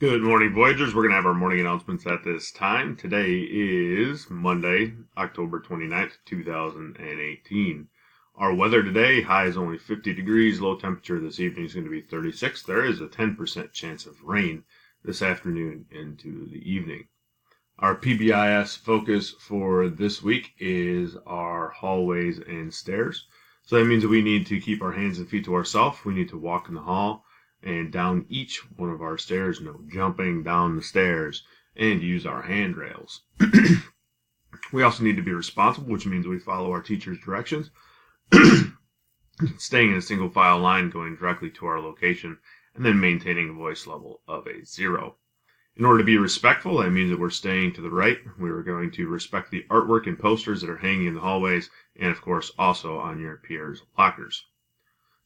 Good morning, Voyagers. We're going to have our morning announcements at this time. Today is Monday, October 29th, 2018. Our weather today, high is only 50 degrees. Low temperature this evening is going to be 36. There is a 10% chance of rain this afternoon into the evening. Our PBIS focus for this week is our hallways and stairs. So that means that we need to keep our hands and feet to ourselves. We need to walk in the hall and down each one of our stairs, no jumping down the stairs, and use our handrails. We also need to be responsible, which means we follow our teacher's directions, staying in a single file line, going directly to our location, and then maintaining a voice level of a 0. In order to be respectful, that means that we're staying to the right. We're going to respect the artwork and posters that are hanging in the hallways, and of course also on your peers' lockers.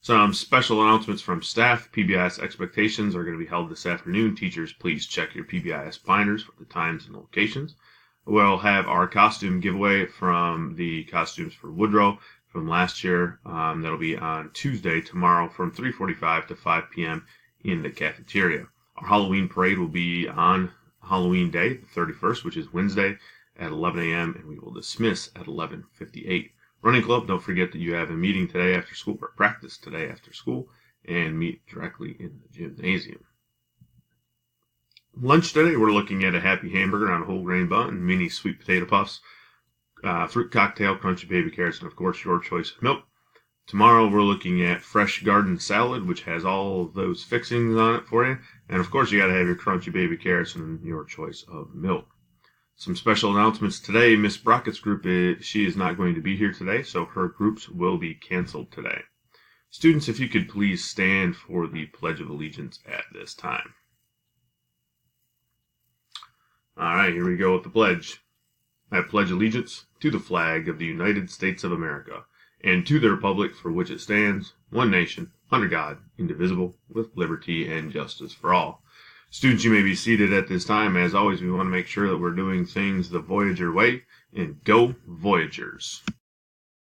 Some special announcements from staff. PBIS expectations are going to be held this afternoon. Teachers, please check your PBIS binders for the times and locations. We'll have our costume giveaway from the costumes for Woodrow from last year. That'll be on Tuesday, tomorrow, from 3:45 to 5 p.m. in the cafeteria. Our Halloween parade will be on Halloween Day, the 31st, which is Wednesday, at 11 a.m., and we will dismiss at 11:58. Running club, don't forget that you have a meeting today after school, or practice today after school, and meet directly in the gymnasium. Lunch today, we're looking at a happy hamburger on a whole grain bun, mini sweet potato puffs, fruit cocktail, crunchy baby carrots, and of course your choice of milk. Tomorrow we're looking at fresh garden salad, which has all of those fixings on it for you. And of course you got to have your crunchy baby carrots and your choice of milk. Some special announcements today. Miss Brockett's group, she is not going to be here today, so her groups will be canceled today. Students, if you could please stand for the Pledge of Allegiance at this time. All right, here we go with the pledge. I pledge allegiance to the flag of the United States of America and to the republic for which it stands, one nation, under God, indivisible, with liberty and justice for all. Students, you may be seated at this time. As always, we want to make sure that we're doing things the Voyager way, and go Voyagers.